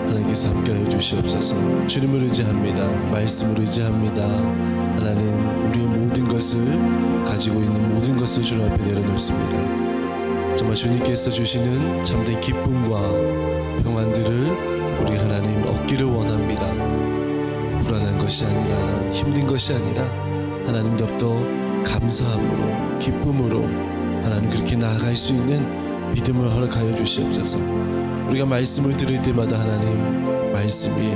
하나님께서 함께하여 주시옵소서. 주님을 의지합니다. 말씀을 의지합니다. 하나님, 우리의 모든 것을 가지고 있는 모든 것을 주님 앞에 내려놓습니다. 정말 주님께서 주시는 참된 기쁨과 평안들을 우리 하나님 얻기를 원합니다. 불안한 것이 아니라, 힘든 것이 아니라 하나님 더욱더 감사함으로, 기쁨으로 하나님 그렇게 나아갈 수 있는 믿음을 허락하여 주시옵소서. 우리가 말씀을 들을 때마다 하나님, 말씀이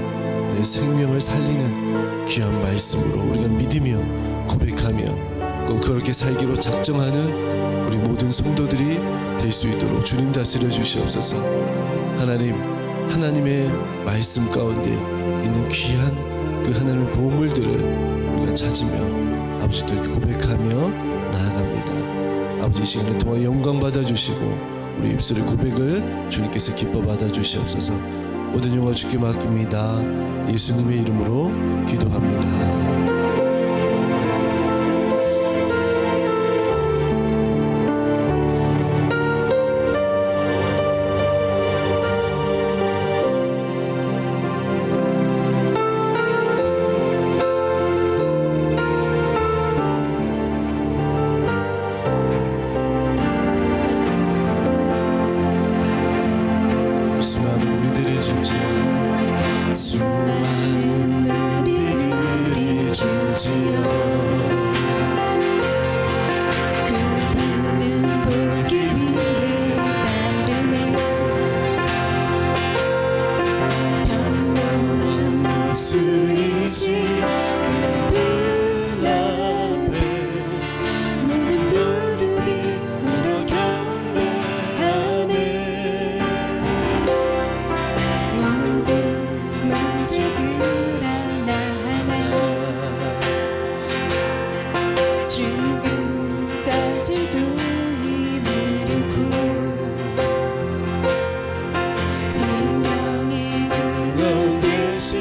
내 생명을 살리는 귀한 말씀으로 우리가 믿으며 고백하며 또 그렇게 살기로 작정하는 우리 모든 성도들이 될 수 있도록 주님 다스려 주시옵소서. 하나님, 하나님의 말씀 가운데 있는 귀한 그 하나님의 보물들을 우리가 찾으며 아버지도 고백하며 나아갑니다. 아버지, 이 시간을 통해 영광 받아주시고 우리 입술의 고백을 주님께서 기뻐 받아주시옵소서. 모든 영광 주께 맡깁니다. 예수님의 이름으로 기도합니다. 수많은 무리들이 줄지어 그분은 보기 위해 따르네. 평범한 모습이지 그분 앞에 모든 무릎이 꿇어 경배하네. 모든 문제들 하나하나 죽음까지도 힘을 잃고 생명의 근원 되신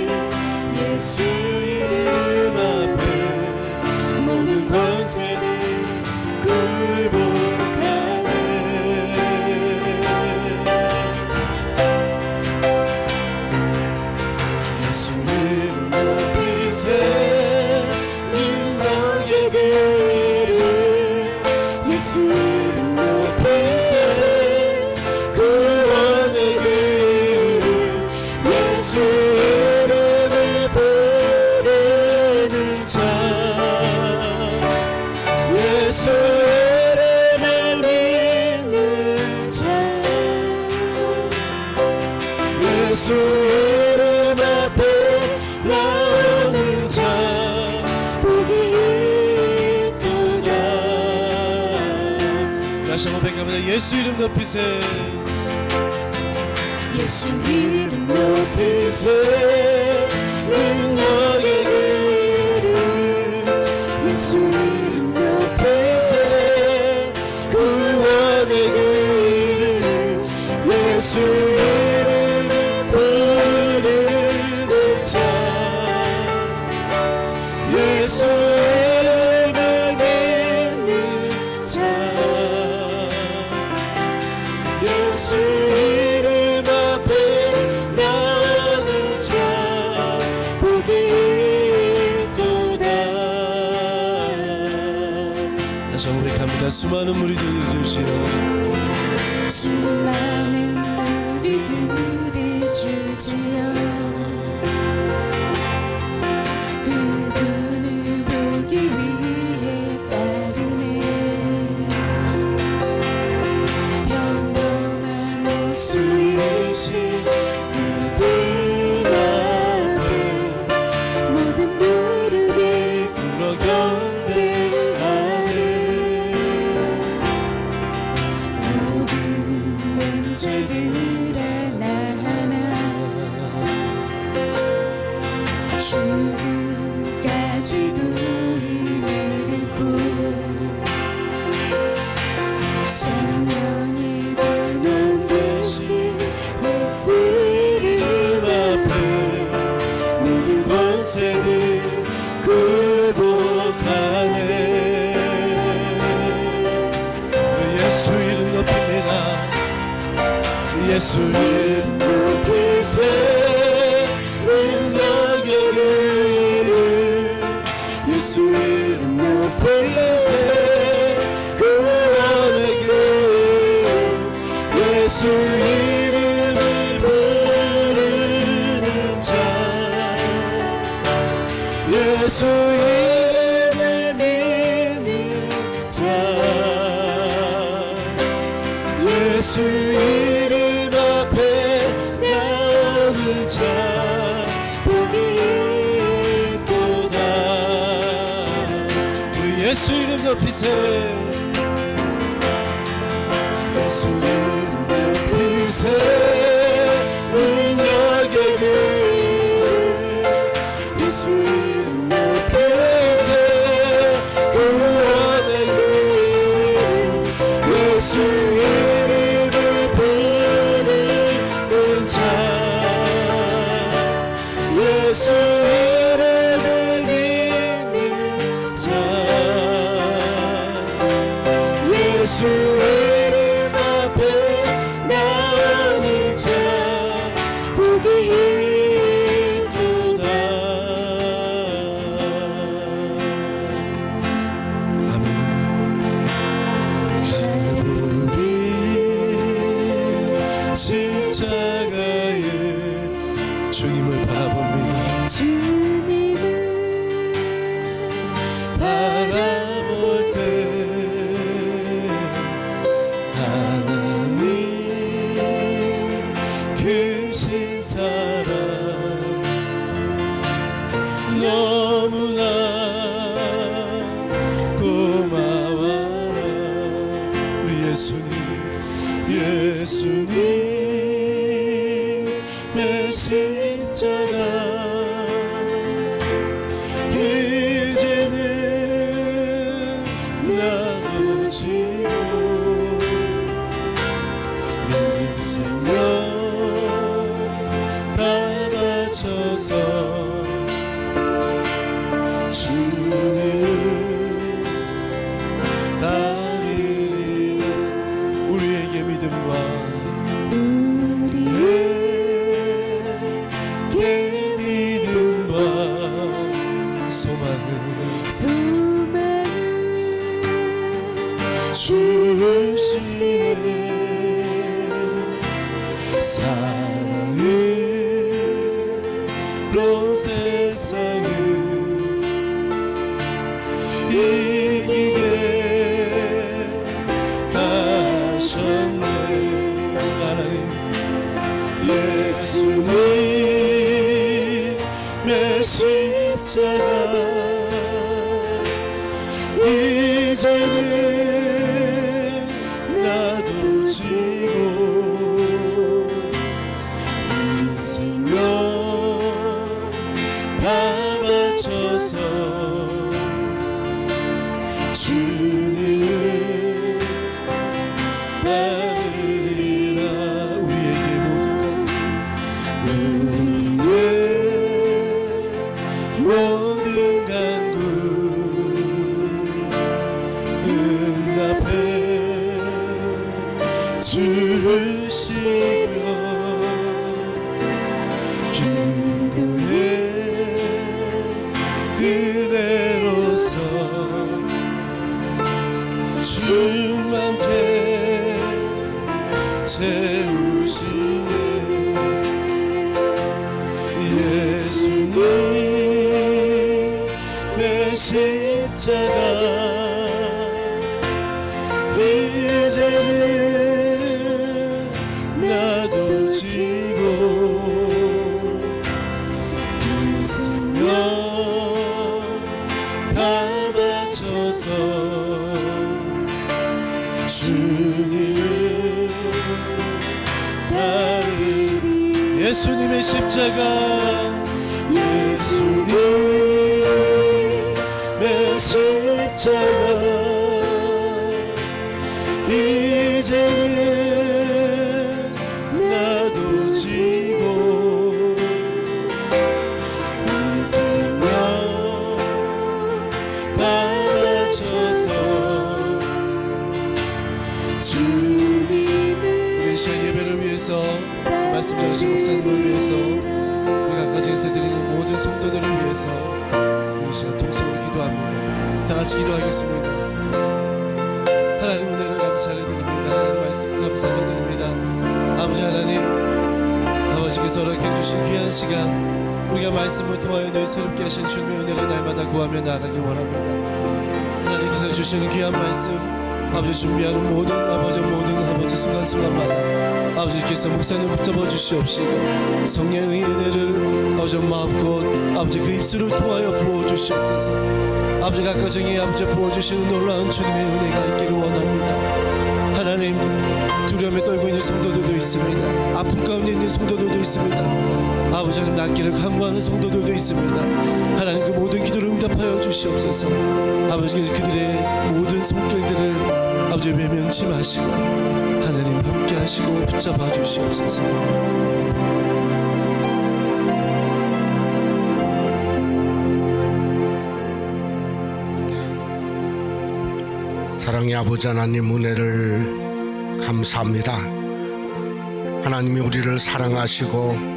예수 이름 앞에 모든 권세들 굴복하네. 예수 이름 높이세 능력의 그 이름. 예수 이름 높이세 구원의 그 이름. 예수 이름을 부르는 자, 예수 이름을 믿는 자, 예수 이름 앞에 나오는 자 복이 있도다. 다시 한번 고백합니다. 예수 이름 높이세. 예수 이름 높이세 능력의 그 이름. 예수 이름 높이세 구원의 그 이름. 예수 이름을 부르는 자, 예수 이름을 믿는 자, 예수 이름 앞에 나는 자 복이 있도다. 다시 한번 고백합니다. 수많은 무리들이 줄지어 수많은 무리들이 줄지어 그분을 보기 위해 따르네. 평범한 모습이신 그분 앞에 모든 무릎이 굴러 경배하네. 모든 문제들 하나하나 죽음까지도 힘을 잃고 생명의 근원 되신 예수 이름 앞에 모든 권세를 굴복하네. 예수 이름 높입니다. 예수 이름 높이세 이름 높이세 예수 이름 높이세 능력의 그 이름 예수 이름 높이세 구원의 그 이름 예수 이름을 부르는 자 예수 이름을 믿는 자 예수 이름 앞에 나오는 자 복이 있도다. 아멘. 갈보리 십자가에 주님을 바라봅니다. 주님을 바라볼 때 하나님 크신 사랑 너무나 고마워라 우리 예수님의 십자가 이제는 놔두지고 이 생명 다 바쳐서 주님을 따르리라 우리에게 믿음과 우리에게 믿음과 소망을 주시네 사랑으로 세상을 이기게 하셨네 하나님 예수님의 십자가 이제는 놔두지고 이 생명 다 바쳐서 주님을 따르리라 우리에게 모든 간구 응답해 주시며 기도의 은혜로서 주만께 세우시네 예수님의 십자가 이제는 놔두지고 이 생명 다 바쳐서 주님을 따르리 예수님의 십자가 예수님의 십자가 이제는 놔두지고 이 생명 다 바쳐서 주님을 우리 시간 예배를 위해서 말씀 전하신 목사님을 위해서 우리 각 가정에서 드리는 모든 성도들을 위해서 우리 시간 통성으로 기도합니다. 다 같이 기도하겠습니다. 하나님 은혜를 감사를 드립니다. 하나님 말씀을 감사를 드립니다. 아버지 하나님 아버지께서 허락해 주신 귀한 시간 우리가 말씀을 통하여 늘 새롭게 하신 주님의 은혜를 날마다 구하며 나아가길 원합니다. 하나님께서 주시는 귀한 말씀 아버지 준비하는 모든 아버지 순간순간마다 아버지께서 목사님 붙잡아 주시옵시고 성령의 은혜를 아버지 마음껏 아버지 그 입술을 통하여 부어 주시옵소서. 아버지 각 가정에 아버지 부어 주시는 놀라운 주님의 은혜가 있기를 원합니다. 하나님, 두려움에 떨고 있는 성도들도 있습니다. 아픔 가운데 있는 성도들도 있습니다. 아버지 하나님, 낫기를 간구하는 성도들도 있습니다. 하나님, 그 모든 기도를 응답하여 주시옵소서. 아버지께서 그들의 모든 손길들을 아버지 외면치 마시고 하나님 함께 하시고 붙잡아 주시옵소서. 사랑의 아버지 하나님, 은혜를 감사합니다. 하나님이 우리를 사랑하시고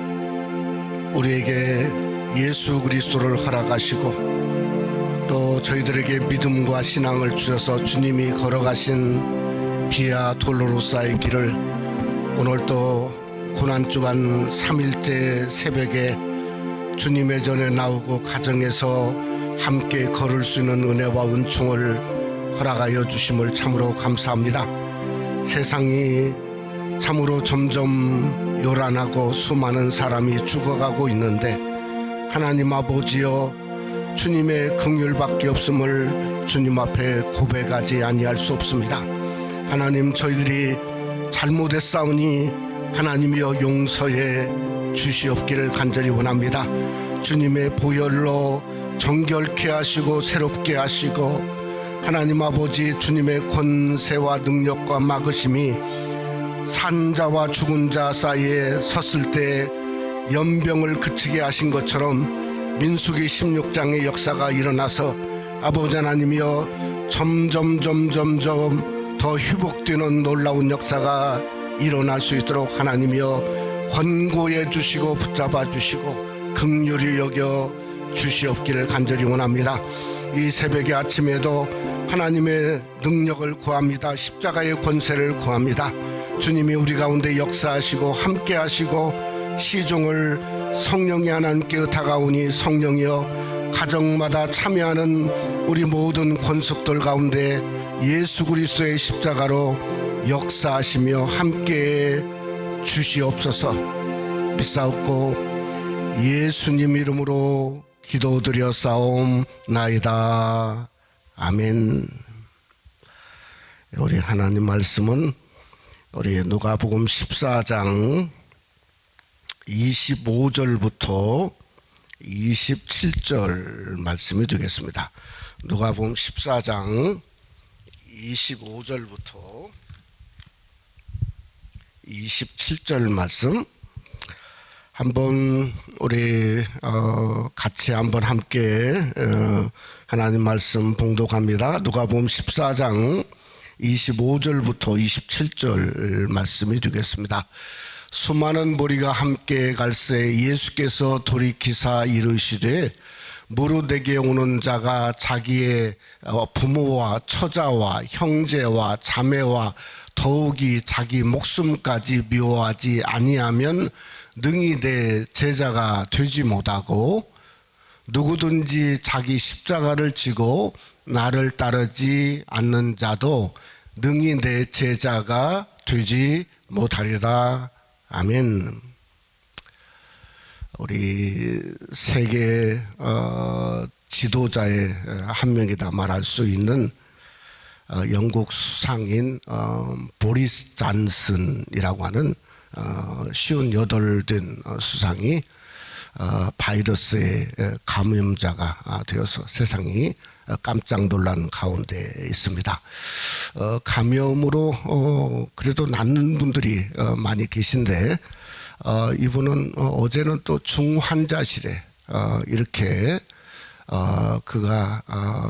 우리에게 예수 그리스도를 허락하시고 또 저희들에게 믿음과 신앙을 주셔서 주님이 걸어가신 비아 돌로로사의 길을 오늘 또 고난주간 3일째 새벽에 주님의 전에 나오고 가정에서 함께 걸을 수 있는 은혜와 은총을 허락하여 주심을 참으로 감사합니다. 세상이 참으로 점점 요란하고 수많은 사람이 죽어가고 있는데 하나님 아버지여, 주님의 긍휼밖에 없음을 주님 앞에 고백하지 아니할 수 없습니다. 하나님, 저희들이 잘못했사오니 하나님이여 용서해 주시옵기를 간절히 원합니다. 주님의 보혈로 정결케 하시고 새롭게 하시고 하나님 아버지, 주님의 권세와 능력과 막으심이 산자와 죽은 자 사이에 섰을 때 연병을 그치게 하신 것처럼 민수기 16장의 역사가 일어나서 아버지 하나님이여 점점 더 회복되는 놀라운 역사가 일어날 수 있도록 하나님이여 권고해 주시고 붙잡아 주시고 긍휼히 여겨 주시옵기를 간절히 원합니다. 이 새벽의 아침에도 하나님의 능력을 구합니다. 십자가의 권세를 구합니다. 주님이 우리 가운데 역사하시고 함께 하시고 시종을 성령이 하나님께 다가오니 성령이여 가정마다 참여하는 우리 모든 권속들 가운데 예수 그리스도의 십자가로 역사하시며 함께 주시옵소서. 믿사옵고 예수님 이름으로 기도드려 싸움나이다. 아멘. 우리 하나님 말씀은 우리 누가복음 14장 25절부터 27절 말씀이 되겠습니다. 누가복음 14장 25절부터 27절 말씀 한번 우리 같이 한번 함께 하나님 말씀 봉독합니다. 누가복음 14장 25절부터 27절 말씀이 되겠습니다. 수많은 무리가 함께 갈새 예수께서 돌이키사 이르시되 무릇 내게 오는 자가 자기의 부모와 처자와 형제와 자매와 더욱이 자기 목숨까지 미워하지 아니하면 능히 내 제자가 되지 못하고 누구든지 자기 십자가를 지고 나를 따르지 않는 자도 능히 내 제자가 되지 못하리라. 아멘. 우리 세계 지도자의 한 명이다 말할 수 있는 영국 수상인 보리스 잔슨이라고 하는 58 된 수상이 바이러스의 감염자가 되어서 세상이 깜짝 놀란 가운데 있습니다. 감염으로 그래도 낫는 분들이 많이 계신데 이분은 어제는 또 중환자실에 이렇게 그가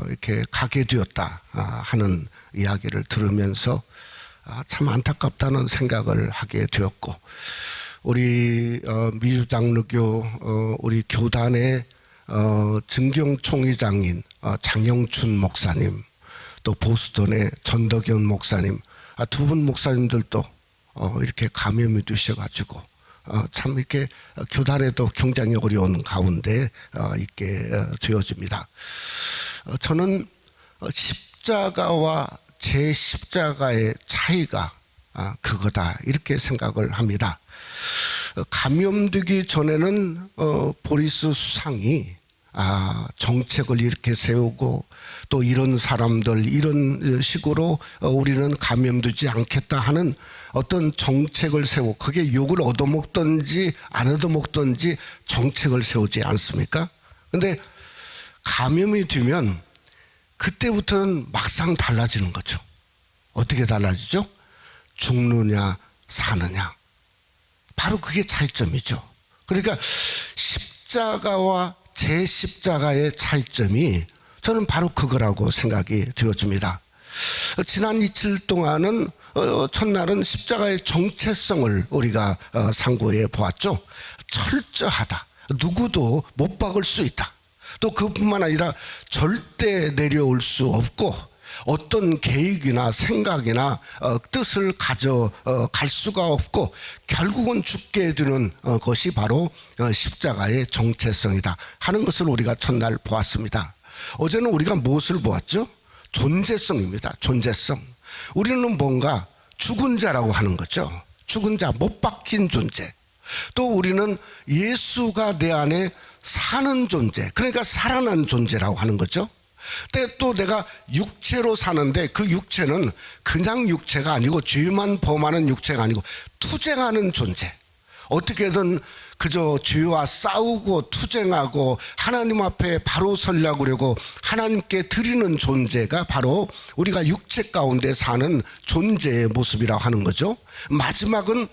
이렇게 가게 되었다 하는 이야기를 들으면서 참 안타깝다는 생각을 하게 되었고, 우리 미주장로교 우리 교단의 증경총회장인 장영춘 목사님, 또 보스턴의 전덕연 목사님, 두 분 목사님들도 이렇게 감염이 되셔가지고 참 이렇게 교단에도 굉장히 어려운 가운데 있게 되어집니다. 저는 십자가와 제 십자가의 차이가 그거다 이렇게 생각을 합니다. 감염되기 전에는 보리스 수상이 정책을 이렇게 세우고 또 이런 사람들 이런 식으로 우리는 감염되지 않겠다 하는 어떤 정책을 세우고 그게 욕을 얻어먹든지 안 얻어먹든지 정책을 세우지 않습니까? 근데 감염이 되면 그때부터는 막상 달라지는 거죠. 어떻게 달라지죠? 죽느냐 사느냐. 바로 그게 차이점이죠. 그러니까 십자가와 제 십자가의 차이점이 저는 바로 그거라고 생각이 되어집니다. 지난 이틀 동안은 첫날은 십자가의 정체성을 우리가 상고해 보았죠. 철저하다. 누구도 못 박을 수 있다. 또 그뿐만 아니라 절대 내려올 수 없고 어떤 계획이나 생각이나 뜻을 가져갈 수가 없고 결국은 죽게 되는 것이 바로 십자가의 정체성이다 하는 것을 우리가 첫날 보았습니다. 어제는 우리가 무엇을 보았죠? 존재성입니다. 존재성. 우리는 뭔가 죽은 자라고 하는 거죠. 죽은 자, 못 박힌 존재. 또 우리는 예수가 내 안에 사는 존재, 그러니까 살아난 존재라고 하는 거죠. 또 내가 육체로 사는데 그 육체는 그냥 육체가 아니고 죄만 범하는 육체가 아니고 투쟁하는 존재. 어떻게든 그저 죄와 싸우고 투쟁하고 하나님 앞에 바로 서려고 그러고 하나님께 드리는 존재가 바로 우리가 육체 가운데 사는 존재의 모습이라고 하는 거죠. 마지막은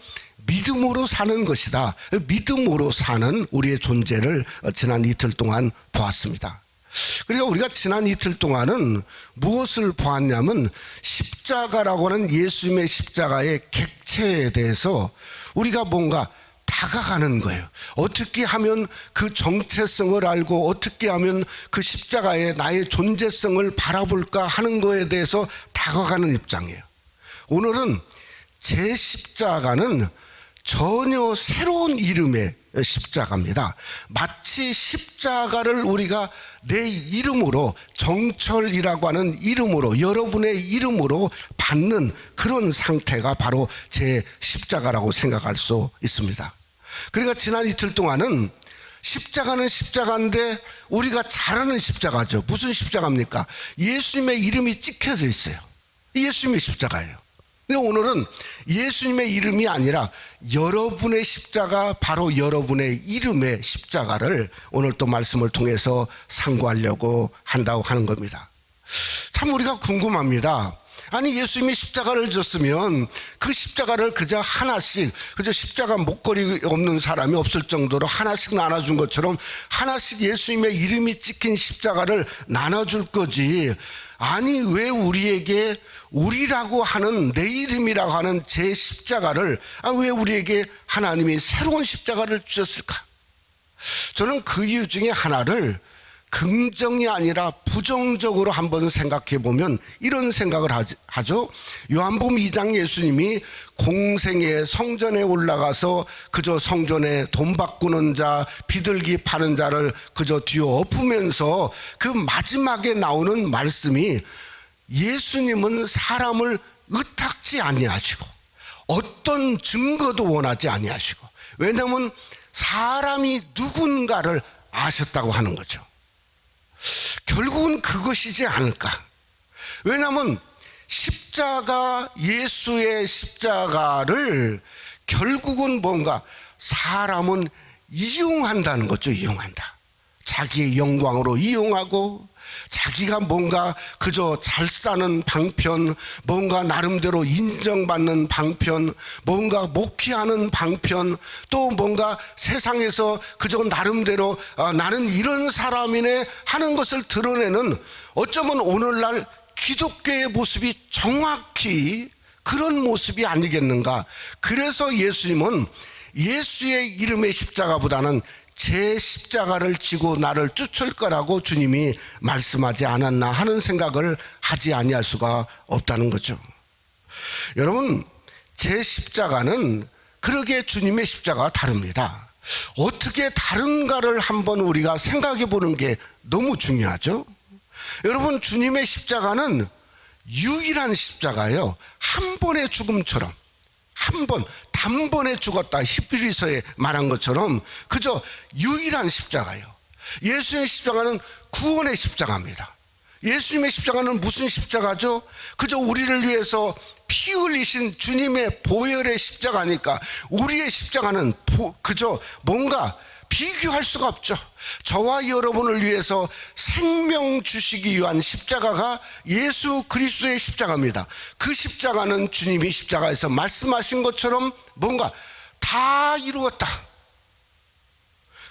믿음으로 사는 것이다. 믿음으로 사는 우리의 존재를 지난 이틀 동안 보았습니다. 그러니까 우리가 지난 이틀 동안은 무엇을 보았냐면 십자가라고 하는 예수님의 십자가의 객체에 대해서 우리가 뭔가 다가가는 거예요. 어떻게 하면 그 정체성을 알고 어떻게 하면 그 십자가의 나의 존재성을 바라볼까 하는 거에 대해서 다가가는 입장이에요. 오늘은 제 십자가는 전혀 새로운 이름의 십자가입니다. 마치 십자가를 우리가 내 이름으로 정철이라고 하는 이름으로 여러분의 이름으로 받는 그런 상태가 바로 제 십자가라고 생각할 수 있습니다. 그러니까 지난 이틀 동안은 십자가는 십자가인데 우리가 잘 아는 십자가죠. 무슨 십자가입니까? 예수님의 이름이 찍혀져 있어요. 예수님의 십자가예요. 근데 오늘은 예수님의 이름이 아니라 여러분의 십자가, 바로 여러분의 이름의 십자가를 오늘 또 말씀을 통해서 상고하려고 한다고 하는 겁니다. 참 우리가 궁금합니다. 아니 예수님이 십자가를 졌으면 그 십자가를 그저 하나씩, 그저 십자가 목걸이 없는 사람이 없을 정도로 하나씩 나눠준 것처럼 하나씩 예수님의 이름이 찍힌 십자가를 나눠줄 거지. 아니 왜 우리에게 우리라고 하는 내 이름이라고 하는 제 십자가를 왜 우리에게 하나님이 새로운 십자가를 주셨을까? 저는 그 이유 중에 하나를 긍정이 아니라 부정적으로 한번 생각해 보면 이런 생각을 하죠. 요한복음 2장 예수님이 공생의 성전에 올라가서 그저 성전에 돈 바꾸는 자, 비둘기 파는 자를 그저 뒤로 엎으면서 그 마지막에 나오는 말씀이 예수님은 사람을 의탁지 아니하시고 어떤 증거도 원하지 아니하시고, 왜냐하면 사람이 누군가를 아셨다고 하는 거죠. 결국은 그것이지 않을까. 왜냐하면 십자가, 예수의 십자가를 결국은 뭔가 사람은 이용한다는 거죠. 이용한다. 자기의 영광으로 이용하고 자기가 뭔가 그저 잘 사는 방편, 뭔가 나름대로 인정받는 방편, 뭔가 목회하는 방편, 또 뭔가 세상에서 그저 나름대로 나는 이런 사람이네 하는 것을 드러내는, 어쩌면 오늘날 기독교의 모습이 정확히 그런 모습이 아니겠는가. 그래서 예수님은 예수의 이름의 십자가보다는 제 십자가를 지고 나를 쫓을 거라고 주님이 말씀하지 않았나 하는 생각을 하지 아니할 수가 없다는 거죠. 여러분, 제 십자가는 그러게 주님의 십자가와 다릅니다. 어떻게 다른가를 한번 우리가 생각해 보는 게 너무 중요하죠. 여러분, 주님의 십자가는 유일한 십자가예요. 한 번의 죽음처럼 한 번 단번에 죽었다. 히브리서에 말한 것처럼 그저 유일한 십자가예요. 예수의 십자가는 구원의 십자가입니다. 예수님의 십자가는 무슨 십자가죠? 그저 우리를 위해서 피 흘리신 주님의 보혈의 십자가니까 우리의 십자가는 그저 뭔가 비교할 수가 없죠. 저와 여러분을 위해서 생명 주시기 위한 십자가가 예수 그리스도의 십자가입니다. 그 십자가는 주님이 십자가에서 말씀하신 것처럼 뭔가 다 이루었다.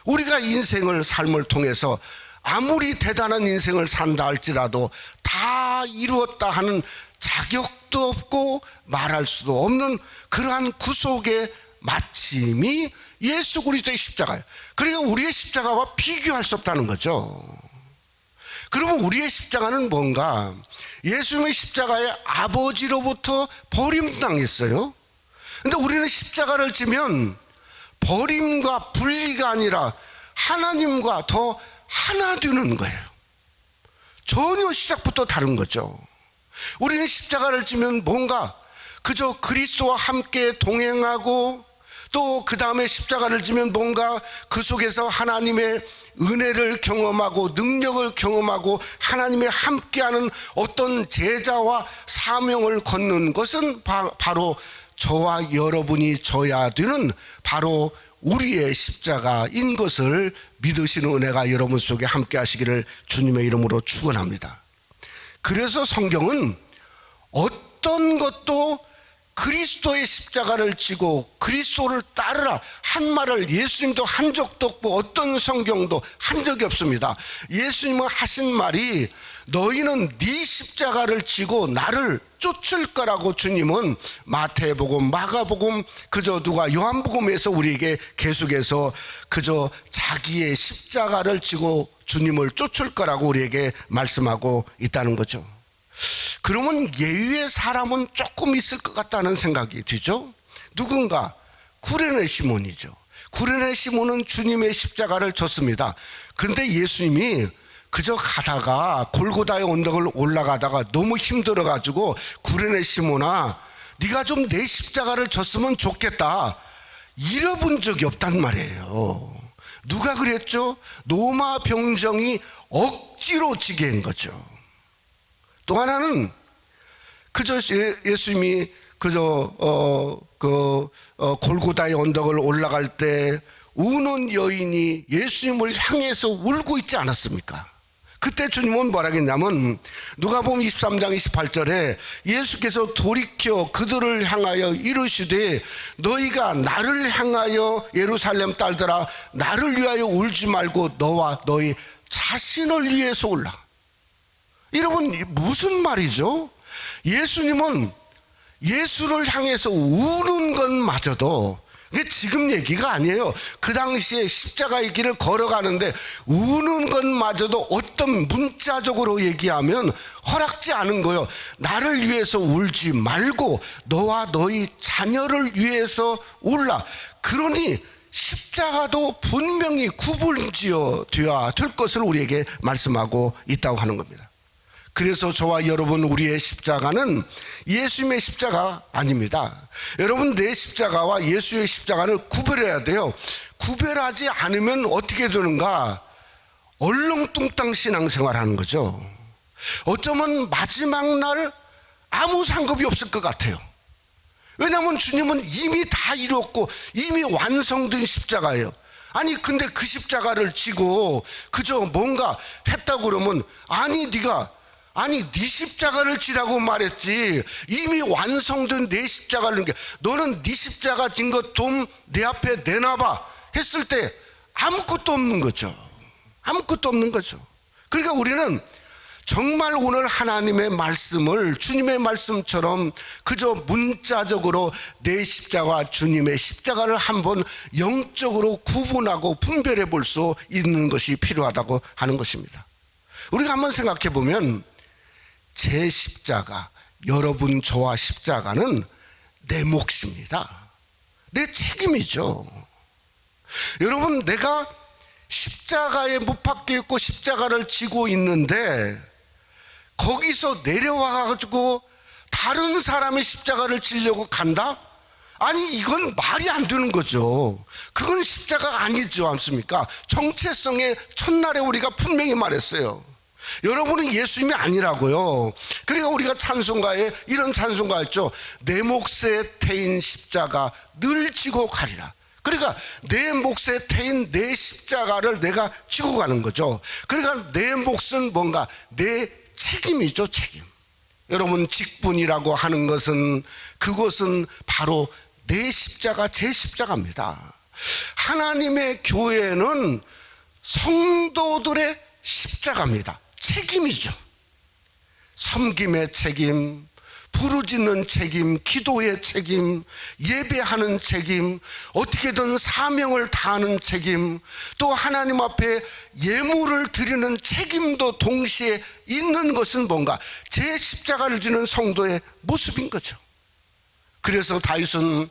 우리가 인생을 삶을 통해서 아무리 대단한 인생을 산다 할지라도 다 이루었다 하는 자격도 없고 말할 수도 없는 그러한 구속의 마침이 예수 그리스도의 십자가예요. 그러니까 우리의 십자가와 비교할 수 없다는 거죠. 그러면 우리의 십자가는 뭔가? 예수님의 십자가의 아버지로부터 버림당했어요. 근데 우리는 십자가를 지면 버림과 분리가 아니라 하나님과 더 하나 되는 거예요. 전혀 시작부터 다른 거죠. 우리는 십자가를 지면 뭔가 그저 그리스도와 함께 동행하고 또 그 다음에 십자가를 지면 뭔가 그 속에서 하나님의 은혜를 경험하고 능력을 경험하고 하나님의 함께하는 어떤 제자와 사명을 걷는 것은 바로 저와 여러분이 져야 되는 바로 우리의 십자가인 것을 믿으시는 은혜가 여러분 속에 함께 하시기를 주님의 이름으로 축원합니다. 그래서 성경은 어떤 것도 그리스도의 십자가를 지고 그리스도를 따르라 한 말을 예수님도 한 적도 없고 어떤 성경도 한 적이 없습니다. 예수님은 하신 말이 너희는 네 십자가를 지고 나를 쫓을 거라고 주님은 마태복음, 마가복음, 그저 누가 요한복음에서 우리에게 계속해서 그저 자기의 십자가를 지고 주님을 쫓을 거라고 우리에게 말씀하고 있다는 거죠. 그러면 예외의 사람은 조금 있을 것 같다는 생각이 들죠. 누군가 구레네 시몬이죠. 구레네 시몬은 주님의 십자가를 졌습니다. 그런데 예수님이 그저 가다가 골고다의 언덕을 올라가다가 너무 힘들어가지고 구레네 시몬아 네가 좀 내 십자가를 졌으면 좋겠다 이래본 적이 없단 말이에요. 누가 그랬죠? 로마 병정이 억지로 지게 한 거죠. 또 하나는 그저 예수님이 그저 골고다의 언덕을 올라갈 때 우는 여인이 예수님을 향해서 울고 있지 않았습니까? 그때 주님은 뭐라 했냐면 누가복음 23장 28절에 예수께서 돌이켜 그들을 향하여 이르시되 너희가 나를 향하여 예루살렘 딸들아 나를 위하여 울지 말고 너와 너희 자신을 위해서 울라. 여러분 무슨 말이죠? 예수님은 예수를 향해서 우는 것마저도 이게 지금 얘기가 아니에요. 그 당시에 십자가의 길을 걸어가는데 우는 것마저도 어떤 문자적으로 얘기하면 허락지 않은 거예요. 나를 위해서 울지 말고 너와 너희 자녀를 위해서 울라. 그러니 십자가도 분명히 구분지어 되어야 될 것을 우리에게 말씀하고 있다고 하는 겁니다. 그래서 저와 여러분 우리의 십자가는 예수님의 십자가 아닙니다. 여러분 내 십자가와 예수의 십자가를 구별해야 돼요. 구별하지 않으면 어떻게 되는가? 얼렁뚱땅 신앙생활하는 거죠. 어쩌면 마지막 날 아무 상급이 없을 것 같아요. 왜냐하면 주님은 이미 다 이뤘고 이미 완성된 십자가예요. 아니 근데 그 십자가를 지고 그저 뭔가 했다고 그러면 아니 네 십자가를 지라고 말했지 이미 완성된 내 십자가를 너는 네 십자가 진 것 좀 내 앞에 내놔봐 했을 때 아무것도 없는 거죠. 아무것도 없는 거죠. 그러니까 우리는 정말 오늘 하나님의 말씀을 주님의 말씀처럼 그저 문자적으로 내 십자가와 주님의 십자가를 한번 영적으로 구분하고 분별해 볼 수 있는 것이 필요하다고 하는 것입니다. 우리가 한번 생각해 보면 제 십자가, 여러분 저와 십자가는 내 몫입니다. 내 책임이죠. 여러분 내가 십자가에 못 박혀 있고 십자가를 지고 있는데 거기서 내려와 가지고 다른 사람의 십자가를 지려고 간다? 아니 이건 말이 안 되는 거죠. 그건 십자가가 아니죠 않습니까? 정체성의 첫날에 우리가 분명히 말했어요. 여러분은 예수님이 아니라고요. 그러니까 우리가 찬송가에 이런 찬송가 했죠. 내 몫에 태인 십자가 늘 지고 가리라. 그러니까 내 몫에 태인 내 십자가를 내가 지고 가는 거죠. 그러니까 내 몫은 뭔가 내 책임이죠. 책임. 여러분 직분이라고 하는 것은 그것은 바로 내 십자가 제 십자가입니다. 하나님의 교회는 성도들의 십자가입니다. 책임이죠. 섬김의 책임, 부르짖는 책임, 기도의 책임, 예배하는 책임, 어떻게든 사명을 다하는 책임, 또 하나님 앞에 예물을 드리는 책임도 동시에 있는 것은 뭔가 제 십자가를 지는 성도의 모습인 거죠. 그래서 다윗은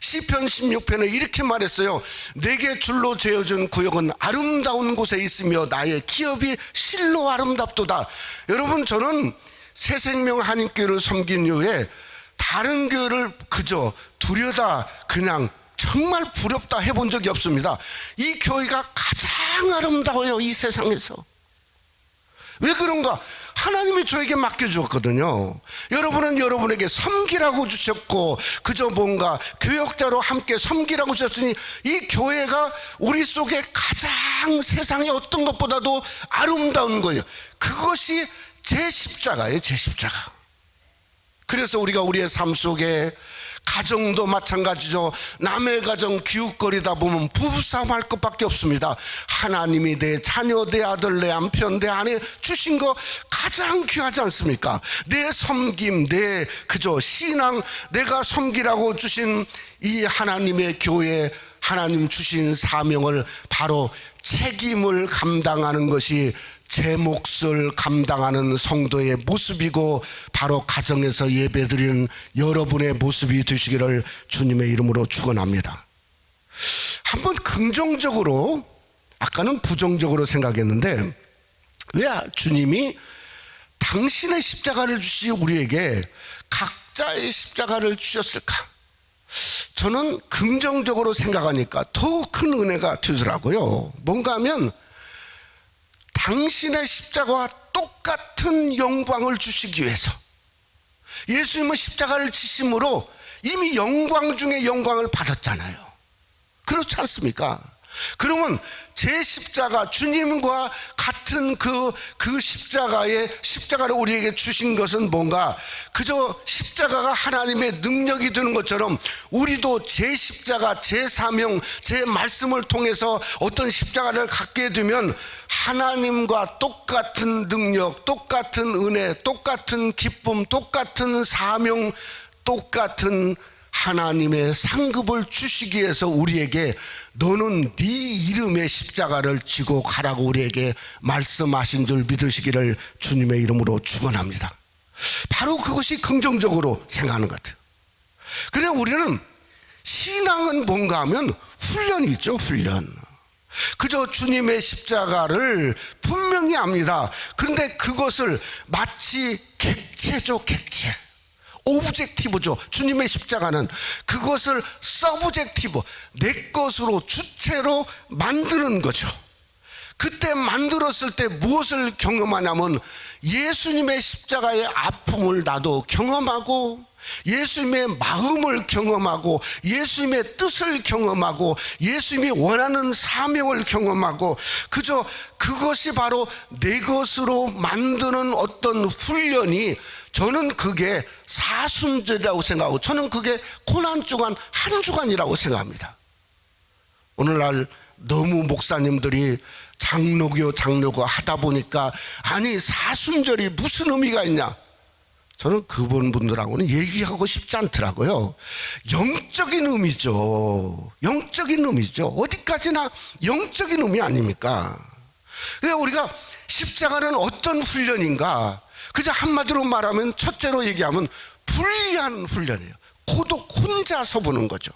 시편 16편에 이렇게 말했어요. 내게 줄로 재어준 구역은 아름다운 곳에 있으며 나의 기업이 실로 아름답도다. 여러분 저는 새생명 한인교회를 섬긴 이후에 다른 교회를 그저 두려다 그냥 정말 부럽다 해본 적이 없습니다. 이 교회가 가장 아름다워요. 이 세상에서. 왜 그런가? 하나님이 저에게 맡겨주었거든요. 여러분은 여러분에게 섬기라고 주셨고 그저 뭔가 교역자로 함께 섬기라고 주셨으니 이 교회가 우리 속에 가장 세상의 어떤 것보다도 아름다운 거예요. 그것이 제 십자가예요. 제 십자가. 그래서 우리가 우리의 삶 속에 가정도 마찬가지죠. 남의 가정 기웃거리다 보면 부부싸움 할 것밖에 없습니다. 하나님이 내 자녀, 내 아들, 내 남편, 내 아내 주신 거 가장 귀하지 않습니까? 내 섬김, 내 그저 신앙, 내가 섬기라고 주신 이 하나님의 교회, 하나님 주신 사명을 바로 책임을 감당하는 것이 제 몫을 감당하는 성도의 모습이고 바로 가정에서 예배드리는 여러분의 모습이 되시기를 주님의 이름으로 축원합니다. 한번 긍정적으로, 아까는 부정적으로 생각했는데 왜 주님이 당신의 십자가를 주시 우리에게 각자의 십자가를 주셨을까? 저는 긍정적으로 생각하니까 더 큰 은혜가 되더라고요. 뭔가 하면 당신의 십자가와 똑같은 영광을 주시기 위해서 예수님은 십자가를 지심으로 이미 영광 중에 영광을 받았잖아요. 그렇지 않습니까? 그러면 제 십자가, 주님과 같은 그 십자가를 우리에게 주신 것은 뭔가 그저 십자가가 하나님의 능력이 되는 것처럼 우리도 제 십자가, 제 사명, 제 말씀을 통해서 어떤 십자가를 갖게 되면 하나님과 똑같은 능력, 똑같은 은혜, 똑같은 기쁨, 똑같은 사명, 똑같은 하나님의 상급을 주시기 위해서 우리에게 너는 네 이름의 십자가를 지고 가라고 우리에게 말씀하신 줄 믿으시기를 주님의 이름으로 축원합니다. 바로 그것이 긍정적으로 생각하는 것 같아요. 그래 우리는 신앙은 뭔가 하면 훈련이 있죠. 훈련. 그저 주님의 십자가를 분명히 압니다. 그런데 그것을 마치 객체죠. 객체. 오브젝티브죠. 주님의 십자가는 그것을 서브젝티브, 내 것으로 주체로 만드는 거죠. 그때 만들었을 때 무엇을 경험하냐면 예수님의 십자가의 아픔을 나도 경험하고 예수님의 마음을 경험하고 예수님의 뜻을 경험하고 예수님이 원하는 사명을 경험하고 그저 그것이 바로 내 것으로 만드는 어떤 훈련이 저는 그게 사순절이라고 생각하고 저는 그게 고난주간 한 주간이라고 생각합니다. 오늘날 너무 목사님들이 장로교 하다 보니까 아니 사순절이 무슨 의미가 있냐, 저는 그분 분들하고는 얘기하고 싶지 않더라고요. 영적인 의미죠. 영적인 의미죠. 어디까지나 영적인 의미 아닙니까? 그래서 우리가 십자가는 어떤 훈련인가? 그저 한마디로 말하면 첫째로 얘기하면 불리한 훈련이에요. 고독 혼자서 보는 거죠.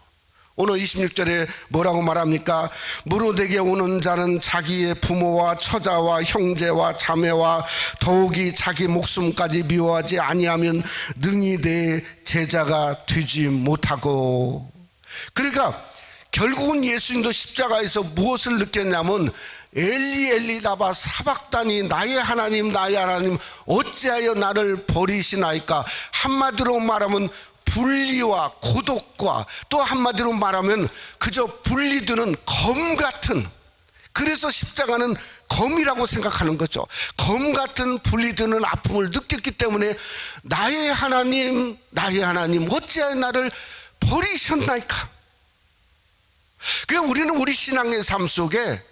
오늘 26절에 뭐라고 말합니까? 무릇 내게 오는 자는 자기의 부모와 처자와 형제와 자매와 더욱이 자기 목숨까지 미워하지 아니하면 능히 내 제자가 되지 못하고. 그러니까 결국은 예수님도 십자가에서 무엇을 느꼈냐면 엘리 엘리 라마 사박다니, 나의 하나님 어찌하여 나를 버리시나이까. 한마디로 말하면 분리와 고독과, 또 한마디로 말하면 그저 분리되는 검 같은, 그래서 십자가는 검이라고 생각하는 거죠. 검 같은 분리되는 아픔을 느꼈기 때문에 나의 하나님 어찌하여 나를 버리셨나이까. 그러니까 우리는 우리 신앙의 삶 속에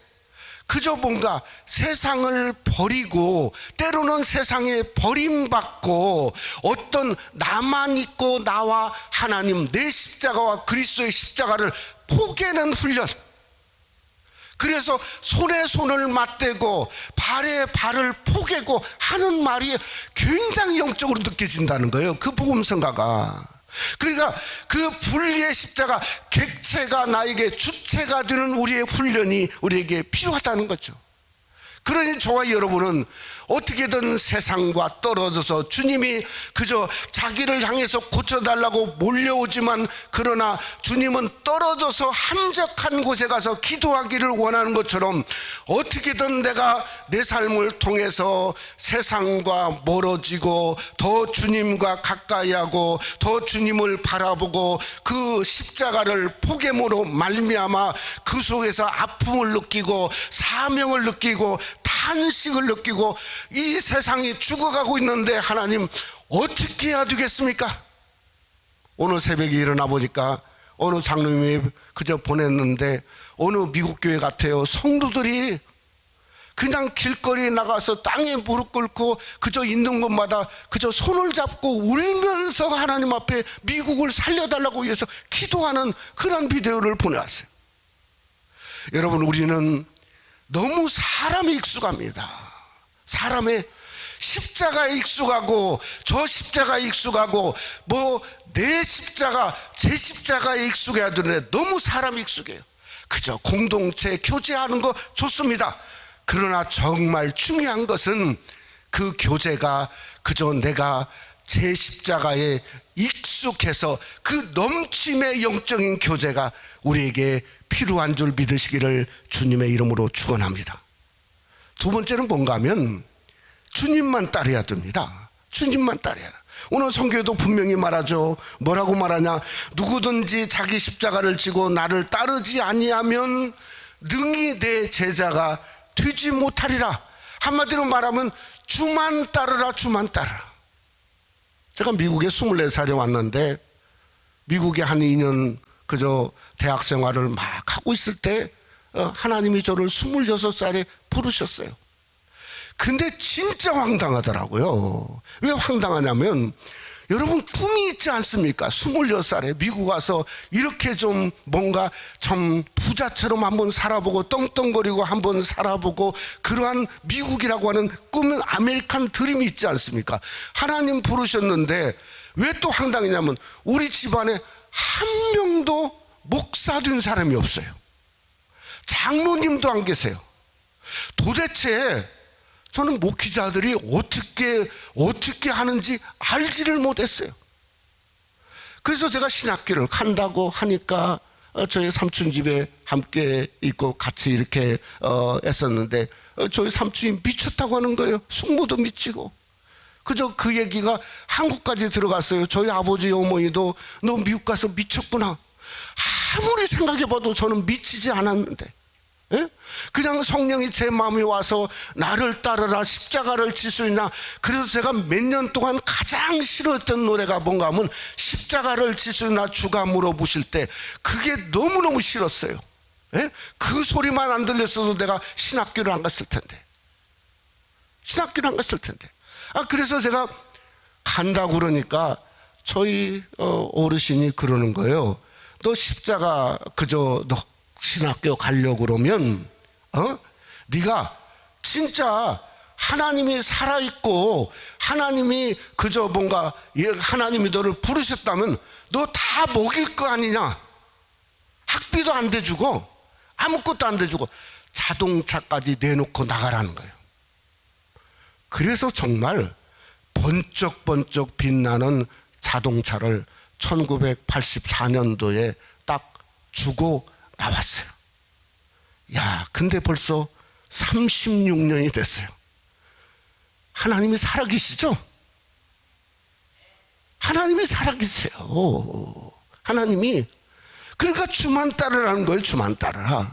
그저 뭔가 세상을 버리고, 때로는 세상에 버림받고, 어떤 나만 있고 나와 하나님, 내 십자가와 그리스도의 십자가를 포기하는 훈련, 그래서 손에 손을 맞대고 발에 발을 포개고 하는 말이 굉장히 영적으로 느껴진다는 거예요, 그 복음성가가. 그러니까 그 분리의 십자가, 객체가 나에게 주체가 되는 우리의 훈련이 우리에게 필요하다는 거죠. 그러니 저와 여러분은 어떻게든 세상과 떨어져서, 주님이 그저 자기를 향해서 고쳐달라고 몰려오지만, 그러나 주님은 떨어져서 한적한 곳에 가서 기도하기를 원하는 것처럼, 어떻게든 내가 내 삶을 통해서 세상과 멀어지고 더 주님과 가까이하고 더 주님을 바라보고 그 십자가를 포개므로 말미암아 그 속에서 아픔을 느끼고 사명을 느끼고 탄식을 느끼고, 이 세상이 죽어가고 있는데 하나님 어떻게 해야 되겠습니까? 오늘 새벽에 일어나 보니까 어느 장로님이 그저 보냈는데, 어느 미국 교회 같아요. 성도들이 그냥 길거리에 나가서 땅에 무릎 꿇고 그저 있는 곳마다 그저 손을 잡고 울면서 하나님 앞에 미국을 살려달라고 위해서 기도하는 그런 비디오를 보내왔어요. 여러분, 우리는 너무 사람에 익숙합니다. 사람의 십자가에 익숙하고, 저 십자가에 익숙하고, 뭐 내 십자가 제 십자가에 익숙해야 되는데 너무 사람이 익숙해요. 그저 공동체 교제하는 거 좋습니다. 그러나 정말 중요한 것은 그 교제가 그저 내가 제 십자가에 익숙해서 그 넘침의 영적인 교제가 우리에게 필요한 줄 믿으시기를 주님의 이름으로 축원합니다. 두 번째는 뭔가 하면 주님만 따라야 됩니다. 주님만 따라야. 오늘 성경에도 분명히 말하죠. 뭐라고 말하냐? 누구든지 자기 십자가를 지고 나를 따르지 아니하면 능히 내 제자가 되지 못하리라. 한마디로 말하면 주만 따르라, 주만 따르라. 제가 미국에 24살에 왔는데, 미국에 한 2년 그저 대학 생활을 막 하고 있을 때 하나님이 저를 26살에 부르셨어요. 근데 진짜 황당하더라고요. 왜 황당하냐면, 여러분 꿈이 있지 않습니까? 26살에 미국 와서 이렇게 좀 뭔가 좀 부자처럼 한번 살아보고 떵떵거리고 한번 살아보고, 그러한 미국이라고 하는 꿈은 아메리칸 드림이 있지 않습니까? 하나님 부르셨는데 왜 또 황당이냐면, 우리 집안에 한 명도 목사 된 사람이 없어요. 장로님도 안 계세요. 도대체 저는 목회자들이 어떻게 하는지 알지를 못했어요. 그래서 제가 신학교를 간다고 하니까 저희 삼촌 집에 함께 있고 같이 이렇게 했었는데, 저희 삼촌이 미쳤다고 하는 거예요. 숙모도 미치고. 그저 그 얘기가 한국까지 들어갔어요. 저희 아버지 어머니도 너 미국 가서 미쳤구나. 아무리 생각해봐도 저는 미치지 않았는데, 예? 그냥 성령이 제 마음에 와서 나를 따르라, 십자가를 질 수 있나. 그래서 제가 몇 년 동안 가장 싫어했던 노래가 뭔가 하면 십자가를 질 수 있나 주가 물어보실 때, 그게 너무너무 싫었어요. 예? 그 소리만 안 들렸어도 내가 신학교를 안 갔을 텐데. 그래서 제가 간다고 그러니까 저희 어르신이 그러는 거예요. 너 십자가 그저 너 신학교 가려고 그러면 네가 진짜 하나님이 살아있고 하나님이 그저 뭔가 하나님이 너를 부르셨다면 너 다 먹일 거 아니냐. 학비도 안 대주고 아무것도 안 대주고 자동차까지 내놓고 나가라는 거예요. 그래서 정말 번쩍번쩍 빛나는 자동차를 1984년도에 딱 주고 나왔어요. 야, 근데 벌써 36년이 됐어요. 하나님이 살아계시죠? 하나님이 살아계세요. 하나님이. 그러니까 주만 따르라는 거예요. 주만 따르라.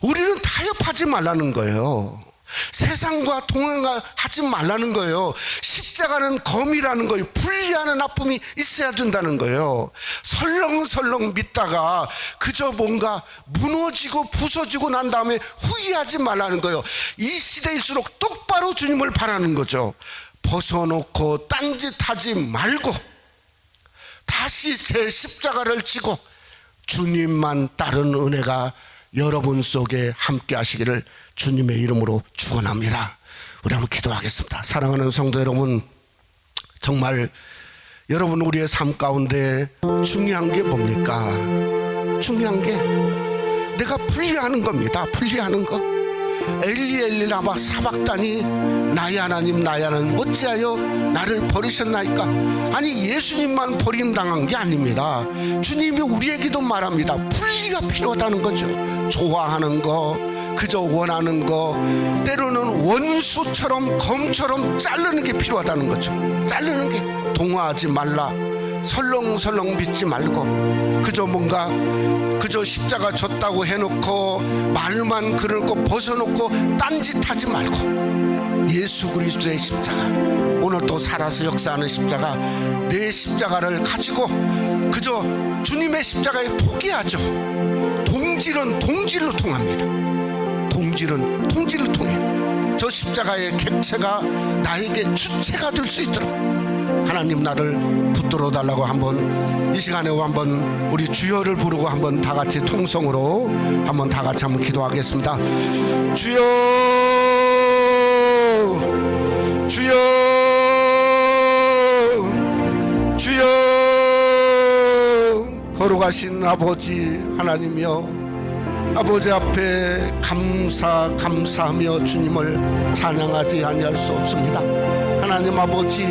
우리는 타협하지 말라는 거예요. 세상과 동행하지 말라는 거예요. 십자가는 검이라는 거예요. 분리하는 아픔이 있어야 된다는 거예요. 설렁설렁 믿다가 그저 뭔가 무너지고 부서지고 난 다음에 후회하지 말라는 거예요. 이 시대일수록 똑바로 주님을 바라는 거죠. 벗어놓고 딴짓하지 말고 다시 제 십자가를 지고 주님만 따른 은혜가 여러분 속에 함께 하시기를 주님의 이름으로 축원합니다. 우리 한번 기도하겠습니다. 사랑하는 성도 여러분, 정말 여러분 우리의 삶 가운데 중요한 게 뭡니까? 중요한 게 내가 분리하는 겁니다. 분리하는 거. 엘리 엘리 라마 사박다니 나의 하나님 나의 하나님 어찌하여 나를 버리셨나이까? 아니 예수님만 버림당한 게 아닙니다. 주님이 우리에게도 말합니다. 분리가 필요하다는 거죠. 좋아하는 거, 그저 원하는 거, 때로는 원수처럼 검처럼 자르는 게 필요하다는 거죠. 자르는 게. 동화하지 말라, 설렁설렁 믿지 말고 그저 뭔가 그저 십자가 졌다고 해놓고 말만 그러고 벗어놓고 딴짓하지 말고 예수 그리스도의 십자가, 오늘 또 살아서 역사하는 십자가, 내 십자가를 가지고 그저 주님의 십자가에 포기하죠. 동질은 동질로 통합니다. 동질은 동질로 통해요. 저 십자가의 객체가 나에게 주체가 될 수 있도록 하나님 나를 붙들어 달라고 한번 이 시간에 한번 우리 주여를 부르고 한번 다 같이 통성으로 한번 다 같이 한번 기도하겠습니다. 주여, 주여, 주여. 걸어가신 아버지 하나님이여, 아버지 앞에 감사하며 주님을 찬양하지 아니할 수 없습니다. 하나님 아버지,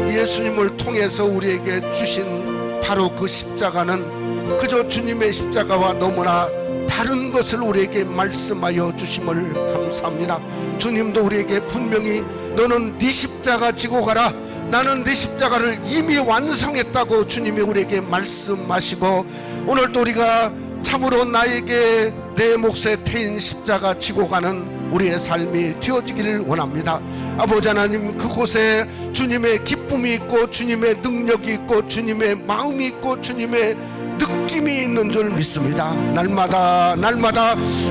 예수님을 통해서 우리에게 주신 바로 그 십자가는 그저 주님의 십자가와 너무나 다른 것을 우리에게 말씀하여 주심을 감사합니다. 주님도 우리에게 분명히 너는 네 십자가 지고 가라, 나는 네 십자가를 이미 완성했다고 주님이 우리에게 말씀하시고, 오늘도 우리가 참으로 나에게 내 몫에 태인 십자가 지고 가는 우리의 삶이 되어지기를 원합니다. 아버지 하나님, 그곳에 주님의 기쁨이 있고 주님의 능력이 있고 주님의 마음이 있고 주님의 느낌이 있는 줄 믿습니다. 날마다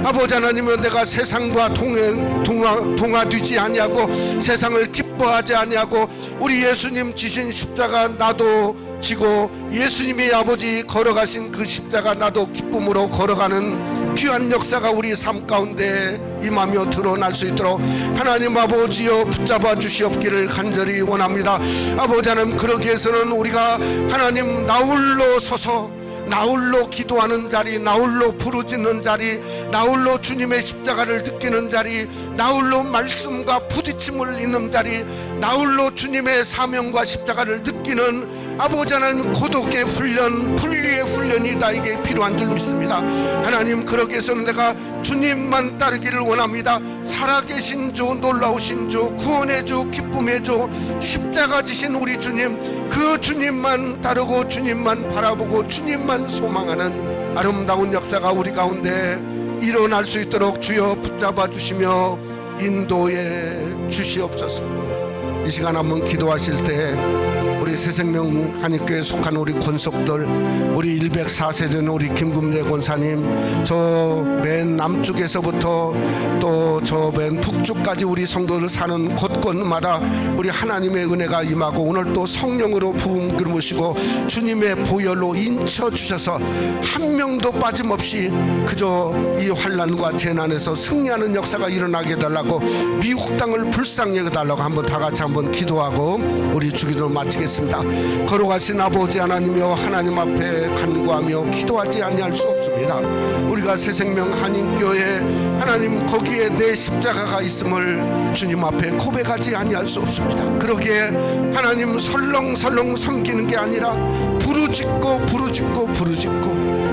아버지 하나님은 내가 세상과 동화되지 아니하고 세상을 기뻐하지 아니하고 우리 예수님 지신 십자가 나도 지고 예수님이 아버지 걸어가신 그 십자가 나도 기쁨으로 걸어가는 귀한 역사가 우리 삶 가운데 임하며 드러날 수 있도록 하나님 아버지여 붙잡아 주시옵기를 간절히 원합니다. 아버지 하나님, 그러기 위해서는 우리가 하나님 나홀로 서서 나홀로 기도하는 자리, 나홀로 부르짖는 자리, 나홀로 주님의 십자가를 느끼는 자리, 나홀로 말씀과 부딪힘을 있는 자리, 나홀로 주님의 사명과 십자가를 느끼는 아버지 하나님 고독의 훈련, 분리의 훈련이 나에게 필요한 줄 믿습니다. 하나님, 그러기 위해서는 내가 주님만 따르기를 원합니다. 살아계신 주, 놀라우신 주, 구원의 주, 기쁨의 주, 십자가 지신 우리 주님, 그 주님만 따르고 주님만 바라보고 주님만 소망하는 아름다운 역사가 우리 가운데 일어날 수 있도록 주여 붙잡아 주시며 인도해 주시옵소서. 이 시간 한번 기도하실 때 우리 새생명 한인교회에 속한 우리 권속들, 우리 104세 된 우리 김금래 권사님, 저 맨 남쪽에서부터 또 저 맨 북쪽까지 우리 성도들 사는 곳곳마다 우리 하나님의 은혜가 임하고 오늘 또 성령으로 부흥 그르시고 주님의 보혈로 인쳐 주셔서 한 명도 빠짐없이 그저 이 환난과 재난에서 승리하는 역사가 일어나게 해달라고, 미국 땅을 불쌍히 해달라고 한번 다 같이 한번 기도하고 우리 주기도를 마치겠습니다. 않습니다. 걸어가신 아버지 하나님이여 하나님 앞에 간구하며 기도하지 아니할 수 없습니다. 우리가 새생명 한인교회 하나님 거기에 내 십자가가 있음을 주님 앞에 고백하지 아니할 수 없습니다. 그러기에 하나님 설렁설렁 섬기는 게 아니라 부르짖고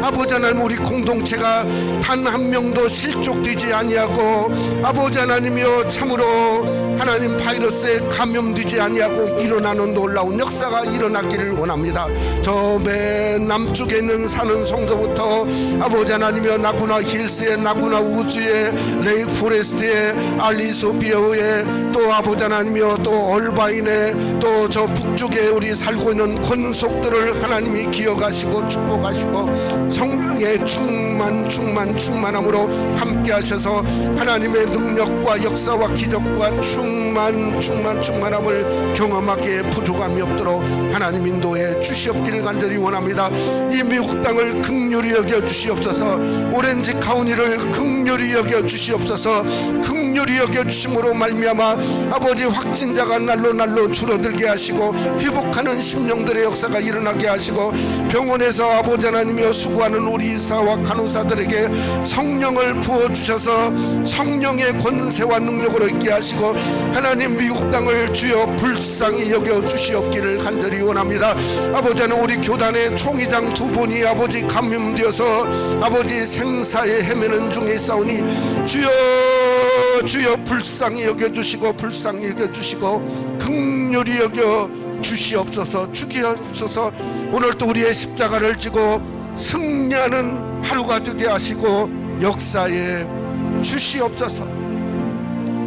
아버지 하나님 우리 공동체가 단 한 명도 실족되지 아니하고 아버지 하나님이여 참으로 하나님 바이러스에 감염되지 아니하고 일어나는 놀라운 역사가 일어나기를 원합니다. 저 맨 남쪽에 있는 사는 성도부터 아버지 하나님이여 나구나 힐스에 나구나 우주에 레이크 포레스트에 알리소비어에 또 아버지 하나님이여 또 얼바인에 또 저 북쪽에 우리 살고 있는 권속들을 하나님이 기억하시고 축복하시고 성령의 충만함으로 함께 하셔서 하나님의 능력과 역사와 기적과 충만함을 경험하기에 부족함이 없도록 하나님 인도해 주시옵기를 간절히 원합니다. 이 미국 땅을 긍휼히 여겨 주시옵소서. 오렌지 카운티를 긍휼히 여겨 주시옵소서. 긍휼히 여겨 주심으로 말미암아 아버지 확진자가 날로 줄어들게 하시고 회복하는 심령들의 역사가 일어나게 하시고 병원에서 아버지 하나님이여 수고하는 우리 의사와 간호사들에게 성령을 부어주셔서 성령의 권세와 능력으로 있게 하시고 하나님 미국 땅을 주여 불쌍히 여겨 주시옵기를 간절히 원합니다. 아버지 하나님 우리 교단의 총회장 두 분이 아버지 감염되어서 아버지 생사에 헤매는 중에 있사오니 주여 불쌍히 여겨주시고 불쌍히 여겨주시고 긍휼히 여겨 주시옵소서. 주기옵소서. 오늘도 우리의 십자가를 지고 승리하는 하루가 되게 하시고 역사에 주시옵소서.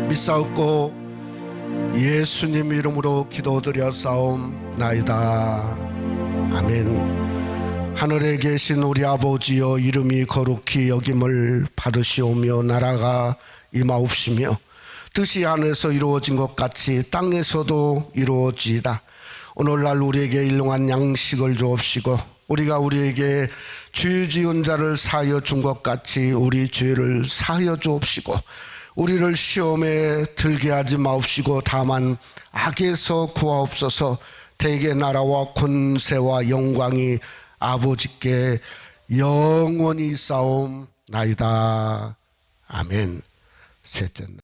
믿사옵고 예수님 이름으로 기도드렸사옵나이다. 아멘. 하늘에 계신 우리 아버지여 이름이 거룩히 여김을 받으시오며 나라가 임하옵시며 뜻이 하늘에서 이루어진 것 같이 땅에서도 이루어지이다. 오늘날 우리에게 일용할 양식을 주옵시고 우리가 우리에게 죄 지은 자를 사하여 준 것 같이 우리 죄를 사하여 주옵시고 우리를 시험에 들게 하지 마옵시고 다만 악에서 구하옵소서. 대개 나라와 권세와 영광이 아버지께 영원히 싸움나이다. 아멘. 셋째 날